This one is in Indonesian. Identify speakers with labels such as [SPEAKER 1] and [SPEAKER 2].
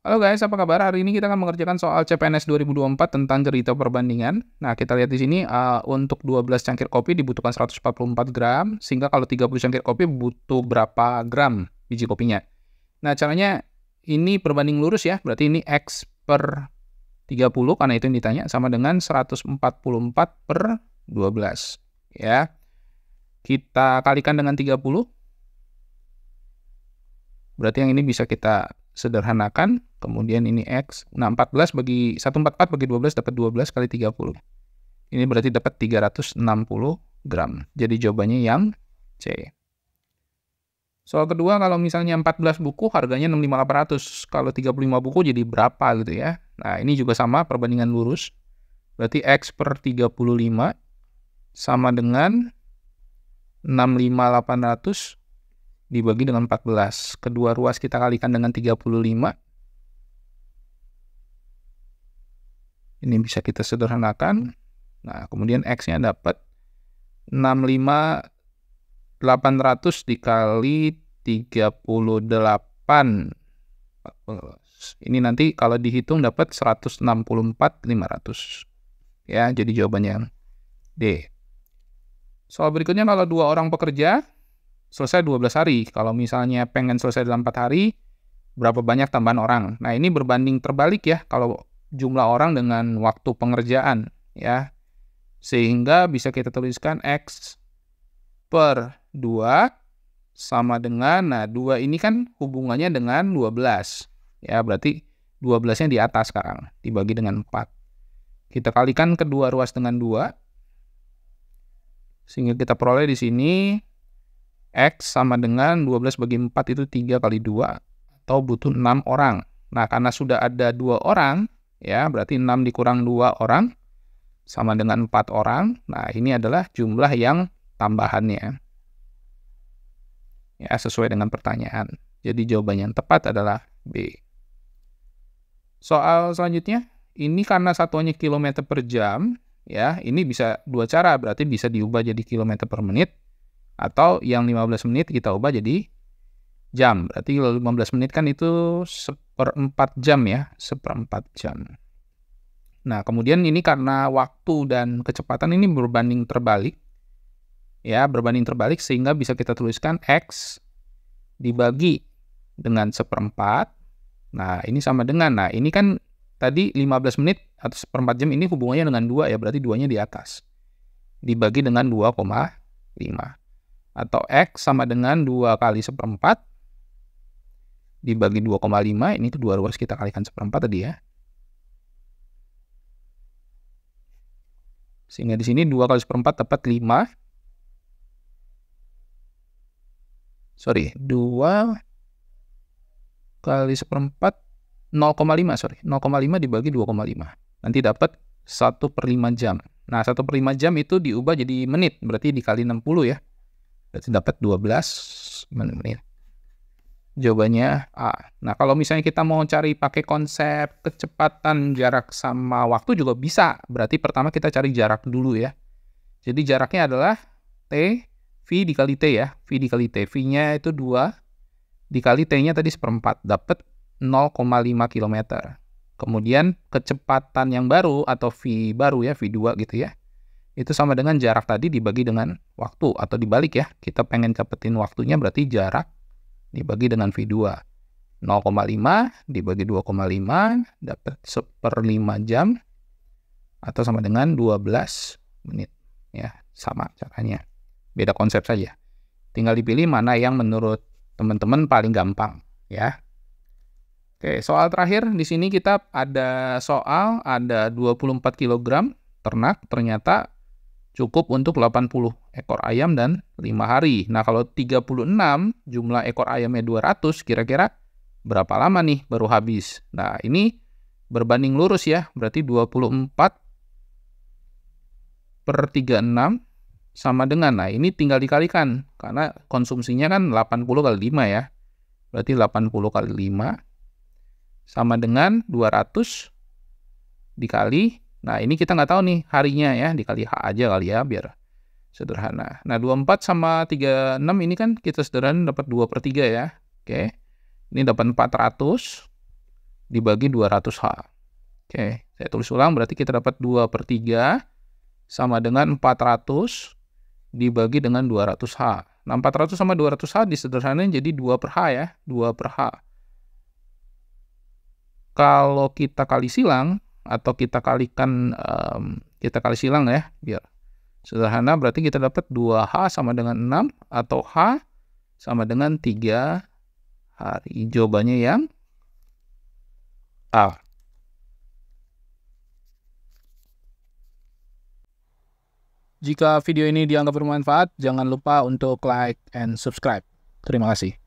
[SPEAKER 1] Halo guys, apa kabar? Hari ini kita akan mengerjakan soal CPNS 2024 tentang cerita perbandingan. Nah, kita lihat di sini untuk 12 cangkir kopi dibutuhkan 144 gram, sehingga kalau 30 cangkir kopi butuh berapa gram biji kopinya. Nah, caranya ini perbanding lurus ya, berarti ini X per 30, karena itu yang ditanya, sama dengan 144 per 12. Ya, kita kalikan dengan 30, berarti yang ini bisa kita sederhanakan, kemudian ini X, nah 14 bagi 144 bagi 12 dapat 12 kali 30. Ini berarti dapat 360 gram. Jadi jawabannya yang C. Soal kedua, kalau misalnya 14 buku harganya 65.800. Kalau 35 buku jadi berapa gitu ya. Nah, ini juga sama perbandingan lurus. Berarti X per 35 sama dengan 65.800 dibagi dengan 14. Kedua ruas kita kalikan dengan 35. Ini bisa kita sederhanakan. Nah, kemudian X-nya dapat 65.800 dikali 38. Ini nanti kalau dihitung dapat 164.500. Ya, jadi jawabannya D. Soal berikutnya, kalau dua orang pekerja selesai 12 hari. Kalau misalnya pengen selesai dalam 4 hari, berapa banyak tambahan orang? Nah, ini berbanding terbalik ya, kalau jumlah orang dengan waktu pengerjaan, ya. Sehingga bisa kita tuliskan X per 2 sama dengan, nah 2 ini kan hubungannya dengan 12. Ya, berarti 12-nya di atas sekarang, dibagi dengan 4. Kita kalikan kedua ruas dengan 2, sehingga kita peroleh di sini X sama dengan 12 bagi 4 itu 3 kali 2, atau butuh 6 orang. Nah, karena sudah ada 2 orang, ya berarti 6 dikurang 2 orang, sama dengan 4 orang. Nah, ini adalah jumlah yang tambahannya. Ya, sesuai dengan pertanyaan. Jadi jawabannya yang tepat adalah B. Soal selanjutnya, ini karena satuannya kilometer per jam, ya ini bisa dua cara, berarti bisa diubah jadi kilometer per menit, atau yang 15 menit kita ubah jadi jam. Berarti 15 menit kan itu 1/4 jam ya, 1/4 jam. Nah, kemudian ini karena waktu dan kecepatan ini berbanding terbalik. Ya, berbanding terbalik sehingga bisa kita tuliskan X dibagi dengan 1/4. Nah, ini sama dengan, nah ini kan tadi 15 menit atau 1/4 jam ini hubungannya dengan 2 ya, berarti 2-nya di atas. Dibagi dengan 2,5. Atau X sama dengan 2 kali 1/4 dibagi 2,5, ini kedua ruas kita kalikan 1/4 tadi ya. Sehingga di sini 2 kali 1/4 dapat 5. 2 kali 1/4, 0,5, 0,5 dibagi 2,5. Nanti dapat 1/5 jam. Nah, 1/5 jam itu diubah jadi menit, berarti dikali 60 ya. Berarti dapat 12 menit. Jawabannya A. Nah, kalau misalnya kita mau cari pakai konsep kecepatan, jarak, sama waktu juga bisa. Berarti pertama kita cari jarak dulu ya. Jadi jaraknya adalah T, V dikali T ya. V dikali T. V-nya itu 2, dikali T-nya tadi 1/4. Dapat 0,5 km. Kemudian kecepatan yang baru atau V baru ya, V2 gitu ya. Itu sama dengan jarak tadi dibagi dengan waktu, atau dibalik ya. Kita pengen dapetin waktunya, berarti jarak dibagi dengan V2. 0,5 dibagi 2,5 dapat 1/5 jam, atau sama dengan 12 menit. Ya, sama caranya. Beda konsep saja. Tinggal dipilih mana yang menurut teman-teman paling gampang ya. Oke, soal terakhir di sini kita ada soal ada 24 kg ternak ternyata cukup untuk 80 ekor ayam dan 5 hari. Nah, kalau 36 jumlah ekor ayamnya 200, kira-kira berapa lama nih baru habis? Nah, ini berbanding lurus ya, berarti 24 per 36 sama dengan, nah ini tinggal dikalikan, karena konsumsinya kan 80 kali 5 ya. Berarti 80 kali 5 sama dengan 200 dikali, nah ini kita nggak tahu nih harinya ya, dikali H aja kali ya biar sederhana. Nah, 24 sama 36 ini kan kita sederhana dapat 2/3 ya. Oke. Ini dapat 400 dibagi 200H. Oke, saya tulis ulang, berarti kita dapat 2/3 sama dengan 400 dibagi dengan 200H. Nah, 400 sama 200H disederhanain jadi 2/H ya, 2/H. Kalau kita kali silang, atau kita kalikan, kita kali silang ya, biar sederhana, berarti kita dapat 2H sama dengan 6, atau H sama dengan 3 hari. Jawabannya yang A. Jika video ini dianggap bermanfaat, jangan lupa untuk like and subscribe. Terima kasih.